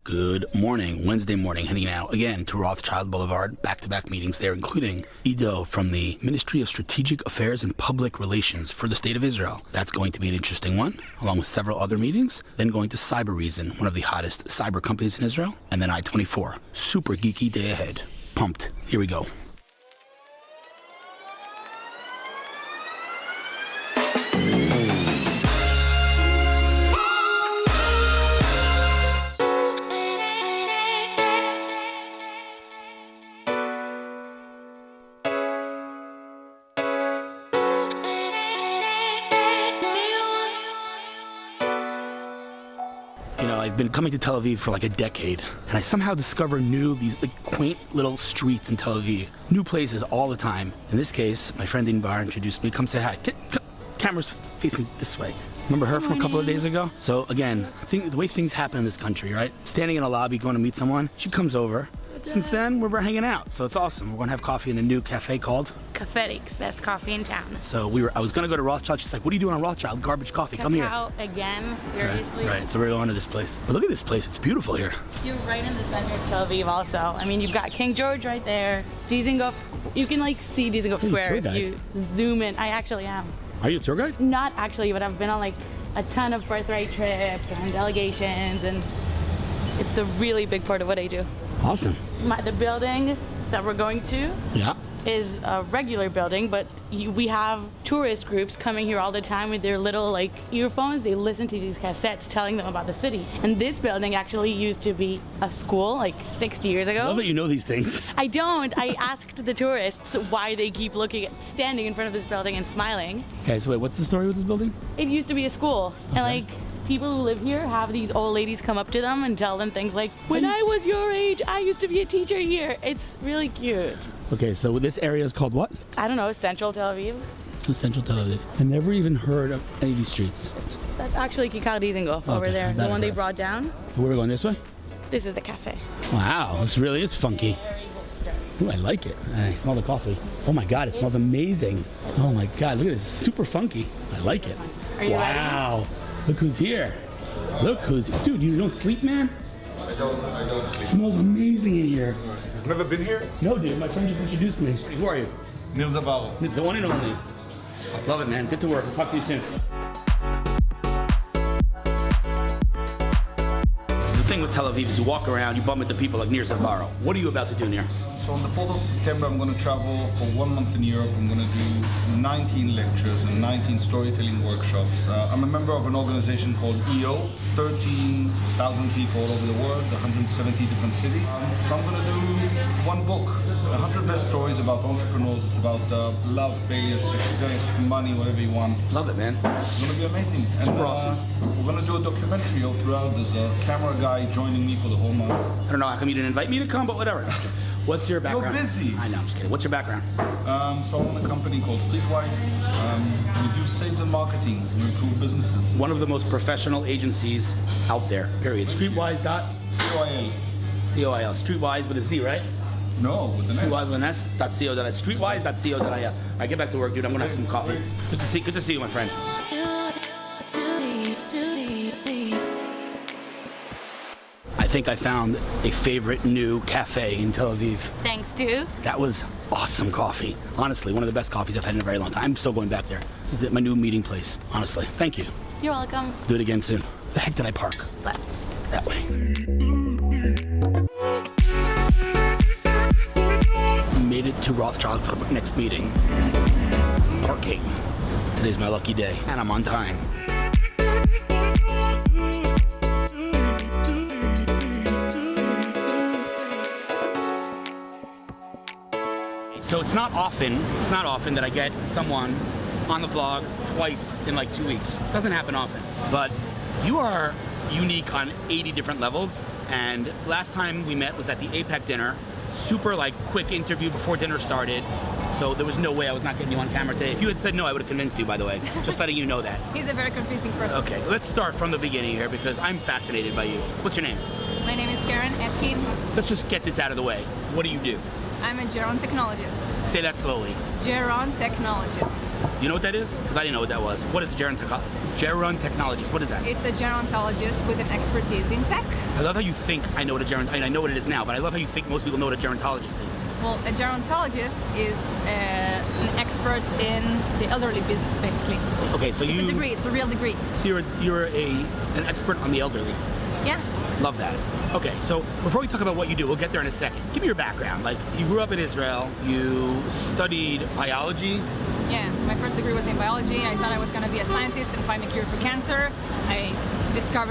Good morning, Wednesday morning, heading out again to Rothschild Boulevard, back-to-back meetings there, including Ido from the Ministry of Strategic Affairs and Public Relations for the State of Israel. That's going to be an interesting one, along with several other meetings. Then going to Cyber Reason, one of the hottest cyber companies in Israel, and then I-24. Super geeky day ahead. Pumped. Here we go. I've been coming to Tel Aviv for like a decade, and I somehow discover these quaint little streets in Tel Aviv. New places all the time. In this case, my friend Inbar introduced me. Come say hi. Camera's facing this way. Remember her from a couple of days ago? So again, the way things happen in this country, right? Standing in a lobby, going to meet someone, she comes over. Since then, we're hanging out, so it's awesome. We're gonna have coffee in a new cafe called Cafetics, best coffee in town. So I was gonna go to Rothschild. She's like, "What are you doing on Rothschild? Garbage coffee. Come here." Again, seriously. Right. So we're going to this place. But look at this place. It's beautiful here. You're right in the center of Tel Aviv. Also, I mean, you've got King George right there. Dizengoff. You can see Dizengoff Square if you zoom in. I actually am. Are you a tour guide? Not actually, but I've been on a ton of birthright trips and delegations, and it's a really big part of what I do. Awesome. The building that we're going to is a regular building, but we have tourist groups coming here all the time with their little earphones. They listen to these cassettes telling them about the city. And this building actually used to be a school 60 years ago. I love that you know these things. I don't. I asked the tourists why they keep standing in front of this building and smiling. Okay, so wait, what's the story with this building? It used to be a school. Okay. And people who live here have these old ladies come up to them and tell them things like, when I was your age, I used to be a teacher here. It's really cute. Okay, so this area is called what? I don't know, Central Tel Aviv. So Central Tel Aviv. I never even heard of any of these streets. That's actually Kikar Dizengoff over there, the one they brought down. So we're going this way? This is the cafe. Wow, this really is funky. Ooh, I like it. I smell the coffee. Oh my God, it smells amazing. Oh my God, look at this, super funky. I like it. Are you wow, ready? Look who's here. Look who's, dude, you don't sleep, man? I don't sleep. It smells amazing in here. You've never been here? No, dude, my friend just introduced me. Who are you? Nil Zaval. The one and only. Love it, man. Get to work. I'll talk to you soon. The thing with Tel Aviv is you walk around, you bump into people like Nir Zavaro. What are you about to do, Nir? So on the 4th of September, I'm going to travel for 1 month in Europe. I'm going to do 19 lectures and 19 storytelling workshops. I'm a member of an organization called EO, 13,000 people all over the world, 170 different cities. So I'm going to do one book, 100 best stories about entrepreneurs. It's about love, failure, success, money, whatever you want. Love it, man. It's going to be amazing. Super awesome. We're going to do a documentary all throughout. There's a camera guy joining me for the whole month. I don't know how come you didn't invite me to come, but whatever. What's your background? You're busy. I know, I'm just kidding. What's your background? So I own a company called Streetwise. We do sales and marketing. We improve businesses. One of the most professional agencies out there, period. Streetwise dot? COIL. C-O-I-L. Streetwise with a Z, right? No, with an S. Streetwise with an S. .co.il. Streetwise.co.il. All right, get back to work, dude. I'm going to have some coffee. Good to see you, my friend. I think I found a favorite new cafe in Tel Aviv. Thanks, dude. That was awesome coffee. Honestly, one of the best coffees I've had in a very long time. I'm still going back there. This is my new meeting place, honestly. Thank you. You're welcome. Do it again soon. The heck did I park? Left. That way. Made it to Rothschild for the next meeting. Parking. Today's my lucky day, and I'm on time. So it's not often that I get someone on the vlog twice in 2 weeks. Doesn't happen often. But you are unique on 80 different levels. And last time we met was at the APEC dinner. Super quick interview before dinner started. So there was no way I was not getting you on camera today. If you had said no, I would have convinced you, by the way. Just letting you know that. He's a very confusing person. Okay, let's start from the beginning here because I'm fascinated by you. What's your name? My name is Keren Etkin. Let's just get this out of the way. What do you do? I'm a gerontechnologist. Say that slowly. Gerontechnologist. You know what that is? Because I didn't know what that was. What is gerontologist? What is that? It's a gerontologist with an expertise in tech. I love how you think I know what a I know what it is now, but I love how you think most people know what a gerontologist is. Well, a gerontologist is an expert in the elderly business, basically. Okay, so It's you... a degree, it's a real degree. So you're an expert on the elderly. Yeah. Love that. Okay, so before we talk about what you do, we'll get there in a second. Give me your background. Like, you grew up in Israel, you studied biology. Yeah, my first degree was in biology. I thought I was going to be a scientist and find a cure for cancer. I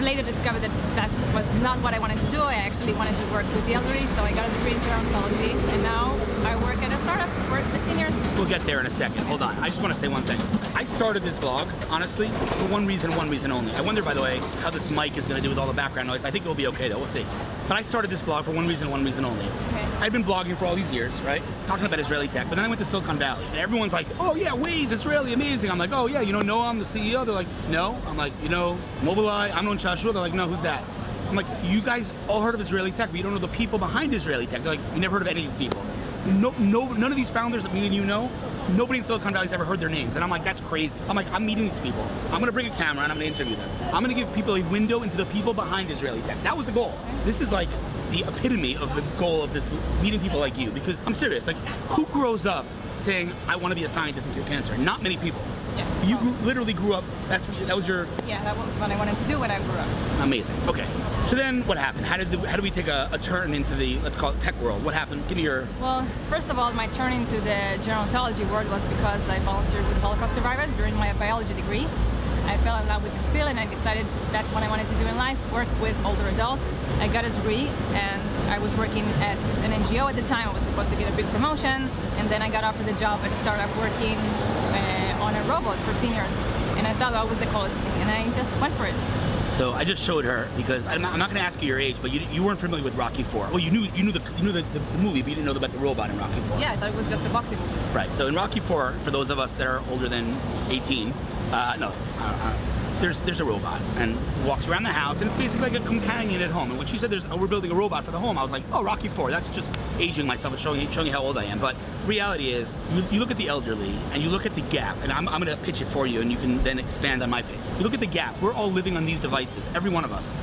later discovered that that was not what I wanted to do. I actually wanted to work with the elderly, so I got a degree in gerontology, and now I work at a startup for the seniors. We'll get there in a second. Hold on. I just want to say one thing. I started this vlog, honestly, for one reason only. I wonder, by the way, how this mic is going to do with all the background noise. I think it'll be okay, though. We'll see. But I started this vlog for one reason only. Okay. I've been blogging for all these years, right? Talking about Israeli tech. But then I went to Silicon Valley, and everyone's like, oh, yeah, Waze, it's really amazing. I'm like, oh, yeah, you know Noam, the CEO? They're like, no. I'm like, you know, Mobileye, Amnon Shashua? They're like, no, who's that? I'm like, you guys all heard of Israeli tech, but you don't know the people behind Israeli tech. They're like, you never heard of any of these people. No, none of these founders that me and you know, nobody in Silicon Valley's ever heard their names. And I'm like, that's crazy. I'm like, I'm meeting these people. I'm gonna bring a camera and I'm gonna interview them. I'm gonna give people a window into the people behind Israeli tech. That was the goal. This is like the epitome of the goal of this, meeting people like you. Because I'm serious, like, who grows up saying, I want to be a scientist and cure cancer? Not many people. Yeah. You literally grew up, that was your... Yeah, that was what I wanted to do when I grew up. Amazing. Okay. So then what happened? How did we take a turn into the, let's call it, tech world? What happened? Give me your... Well, first of all, my turn into the gerontology world was because I volunteered with Holocaust survivors during my biology degree. I fell in love with this field and I decided that's what I wanted to do in life, work with older adults. I got a degree and I was working at an NGO at the time. I was supposed to get a big promotion, and then I got offered a job at a startup working on a robot for seniors. And I thought that was the coolest thing, and I just went for it. So I just showed her, because I'm not going to ask you your age, but you weren't familiar with Rocky IV. Well, you knew the movie, but you didn't know about the robot in Rocky IV. Yeah, I thought it was just a boxing movie. Right. So in Rocky IV, for those of us that are older than 18, there's a robot and walks around the house, and it's basically like a companion at home. And when she said we're building a robot for the home, I was like, oh, Rocky IV. That's just aging myself and showing you how old I am. But the reality is, you look at the elderly and you look at the gap, and I'm going to pitch it for you, and you can then expand on my pitch. You look at the gap. We're all living on these devices, every one of us.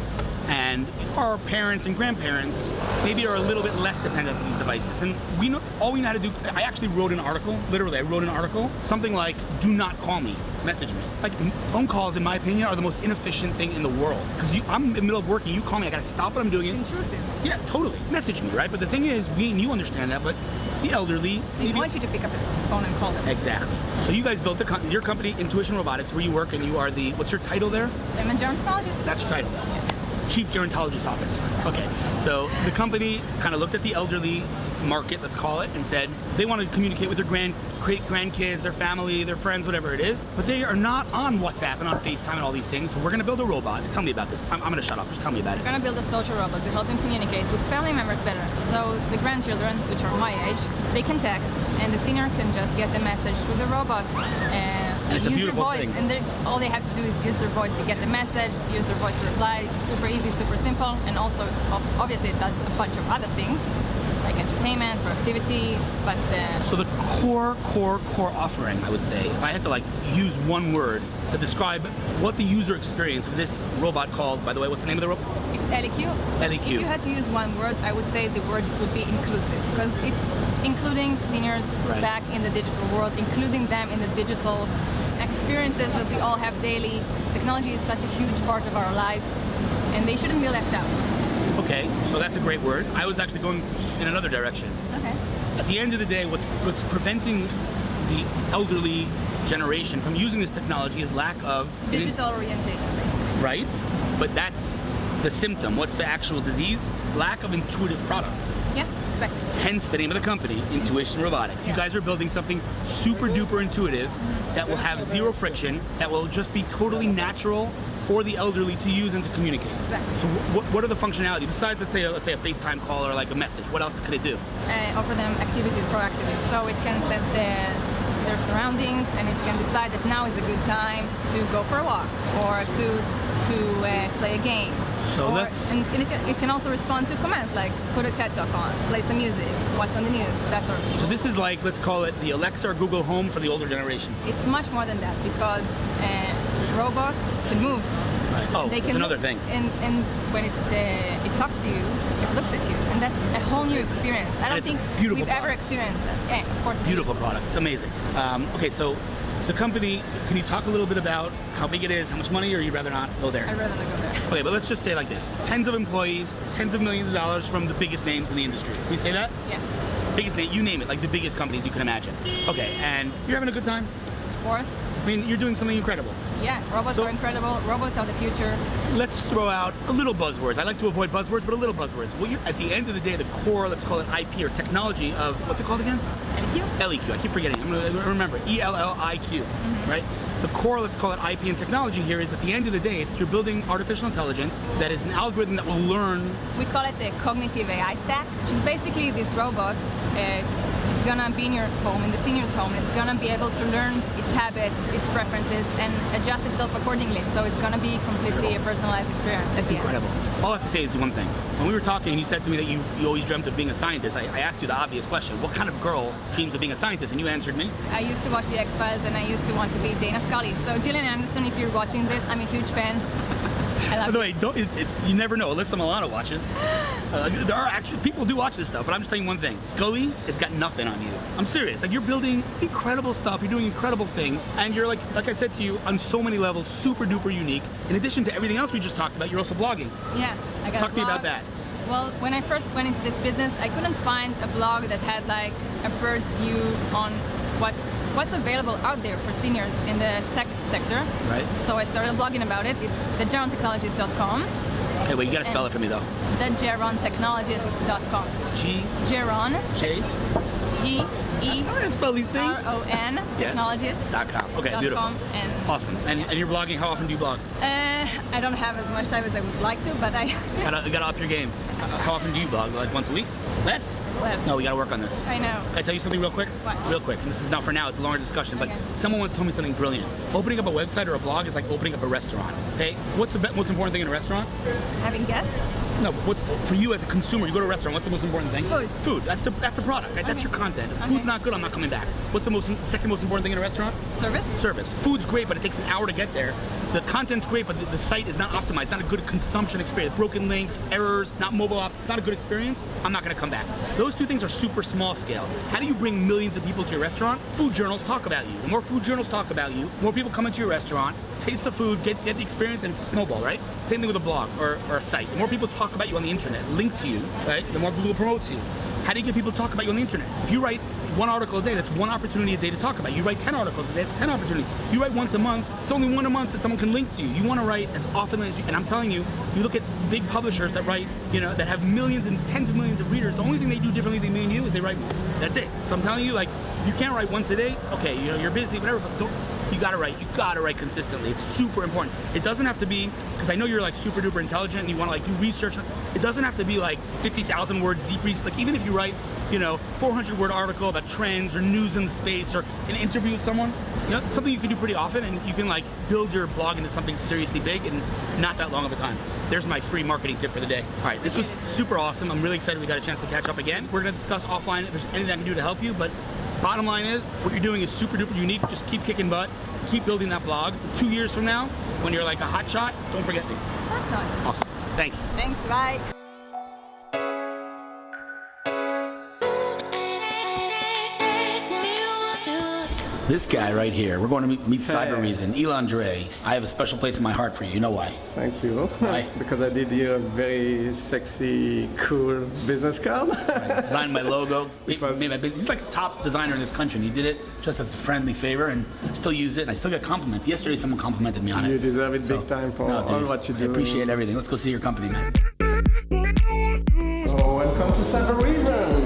And our parents and grandparents maybe are a little bit less dependent on these devices. And all we know how to do, I actually wrote an article, literally I wrote an article, something like, do not call me, message me. Like, phone calls, in my opinion, are the most inefficient thing in the world. Because I'm in the middle of working, you call me, I gotta stop what I'm doing. It's intrusive. Yeah, totally. Message me, right? But the thing is, we and you understand that, but the elderly... They want you to pick up the phone and call them. Exactly. So you guys built your company, Intuition Robotics, where you work, and you are the, what's your title there? I'm a gerontologist. That's your title. Chief Gerontologist Office. Okay, so the company kind of looked at the elderly market, let's call it, and said they want to communicate with their grandkids, their family, their friends, whatever it is, but they are not on WhatsApp and on FaceTime and all these things. So we're going to build a robot. Tell me about this. I'm going to shut up. Just tell me about it. We're going to build a social robot to help them communicate with family members better. So the grandchildren, which are my age, they can text, and the senior can just get the message through the robot. And it's a use their beautiful voice, thing. And all they have to do is use their voice to get the message, use their voice to reply. Super easy, super simple, and also obviously it does a bunch of other things like entertainment, productivity, but so the core offering, I would say, if I had to like use one word to describe what the user experience of this robot called, by the way, what's the name of the robot? It's LEQ. LEQ. If you had to use one word, I would say the word would be inclusive, because it's including seniors back in the digital world, including them in the digital experiences that we all have daily. Technology is such a huge part of our lives, and they shouldn't be left out. Okay, so that's a great word. I was actually going in another direction. Okay. At the end of the day, what's preventing the elderly generation from using this technology is lack of digital orientation, basically. Right? But that's the symptom. What's the actual disease? Lack of intuitive products. Yeah, exactly. Hence the name of the company, Intuition Robotics. Yeah. You guys are building something super duper intuitive that will have zero friction, that will just be totally natural for the elderly to use and to communicate. Exactly. So what are the functionality besides let's say a FaceTime call or like a message? What else could it do? Offer them activities proactively, so it can sense their surroundings, and it can decide that now is a good time to go for a walk or to play a game. So and it can also respond to commands like put a TED Talk on, play some music, what's on the news, that sort of thing. So this is like, let's call it the Alexa or Google Home for the older generation. It's much more than that because robots can move. Right. Oh, they that's another thing. And when it talks to you, it looks at you, and that's a whole new experience. I don't think we've ever experienced that. Yeah, of course. Beautiful product. It's amazing. Okay, so the company, can you talk a little bit about how big it is, how much money, or you'd rather not go there? I'd rather not go there. Okay, but let's just say it like this. Tens of employees, tens of millions of dollars from the biggest names in the industry. Can we say that? Yeah. Biggest name, you name it, like the biggest companies you can imagine. Okay, and you're having a good time? Of course. I mean, you're doing something incredible. Yeah, robots are incredible. Robots are the future. Let's throw out a little buzzwords. I like to avoid buzzwords, but a little buzzwords. Well, at the end of the day, the core, let's call it IP or technology of, what's it called again? LEQ? LEQ. I keep forgetting. I'm going to remember. ELLIQ, right? The core, let's call it IP and technology here is at the end of the day, you're building artificial intelligence that is an algorithm that will learn. We call it the cognitive AI stack, which is basically this robot. It's gonna be in your home, in the senior's home. It's gonna be able to learn its habits, its preferences, and adjust itself accordingly. So it's gonna be completely a personalized experience. That's incredible. All I have to say is one thing. When we were talking, you said to me that you always dreamt of being a scientist. I asked you the obvious question. What kind of girl dreams of being a scientist? And you answered me. I used to watch the X-Files, and I used to want to be Dana Scully. So Gillian Anderson, if you're watching this, I'm a huge fan. By the way, you never know. Alyssa Milano watches. There are actually, people do watch this stuff, but I'm just telling you one thing. Scully has got nothing on you. I'm serious. Like, you're building incredible stuff. You're doing incredible things. And you're like I said to you, on so many levels, super duper unique. In addition to everything else we just talked about, you're also blogging. Yeah, I got Talk to me about that. Well, when I first went into this business, I couldn't find a blog that had like a bird's view on what's available out there for seniors in the tech sector. Right. So I started blogging about it. It's thegerontechnologist.com. Okay, well, you gotta spell it for me though. Thegerontechnologist.com. Geron. J. G-E. I'm gonna spell these things. R-O-N. Technologist.com. Okay, beautiful. And awesome. And you're blogging. How often do you blog? I don't have as much time as I would like to, but I gotta up your game. How often do you blog? Like once a week? Less? Less. No, we gotta work on this. I know. Can I tell you something real quick? What? Real quick, and this is not for now, it's a longer discussion, but Okay. someone once told me something brilliant. Opening up a website or a blog is like opening up a restaurant, okay? What's the most important thing in a restaurant? Having guests? No, for you as a consumer, you go to a restaurant, what's the most important thing? Food. Food, that's the product, right? That's your content. If food's not good, I'm not coming back. What's the second most important thing in a restaurant? Service? Service. Food's great, but it takes an hour to get there. The content's great, but the site is not optimized. It's not a good consumption experience. Broken links, errors, not mobile app. It's not a good experience. I'm not gonna come back. Those two things are super small scale. How do you bring millions of people to your restaurant? Food journals talk about you. The more food journals talk about you, more people come into your restaurant, taste the food, get the experience, and it's a snowball, right? Same thing with a blog or a site. The more people talk about you on the internet, link to you, right? The more Google promotes you. How do you get people to talk about you on the internet? If you write one article a day, that's one opportunity a day to talk about. You write 10 articles a day, that's 10 opportunities. You write once a month, it's only one a month that someone can link to you. You want to write as often as you, and I'm telling you, you look at big publishers that write, that have millions and tens of millions of readers, the only thing they do differently than me and you is they write more. That's it. So I'm telling you, like, you can't write once a day, okay, you're busy, whatever, but you gotta write consistently. It's super important. It doesn't have to be, because I know you're like super duper intelligent and you wanna like do research. It doesn't have to be like 50,000 words deep research. Like even if you write, 400 word article about trends or news in the space or an interview with someone, something you can do pretty often and you can like build your blog into something seriously big in not that long of a time. There's my free marketing tip for the day. All right, this was super awesome. I'm really excited we got a chance to catch up again. We're gonna discuss offline if there's anything I can do to help you, but bottom line is, what you're doing is super duper unique. Just keep kicking butt, keep building that blog. 2 years from now, when you're like a hot shot, don't forget me. Of course not. Awesome. Thanks. Thanks, bye. This guy right here, we're going to meet Cyber Reason, Elon Dre. I have a special place in my heart for you. You know why? Thank you. Why? Because I did you a very sexy, cool business card. I designed my logo. He's like a top designer in this country, and he did it just as a friendly favor, and I still use it, and I still get compliments. Yesterday, someone complimented me on it. You deserve it big time for all what you do. I appreciate everything. Let's go see your company, man. So welcome to Cyber Reason.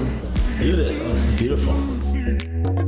Look at it. Oh, it's beautiful.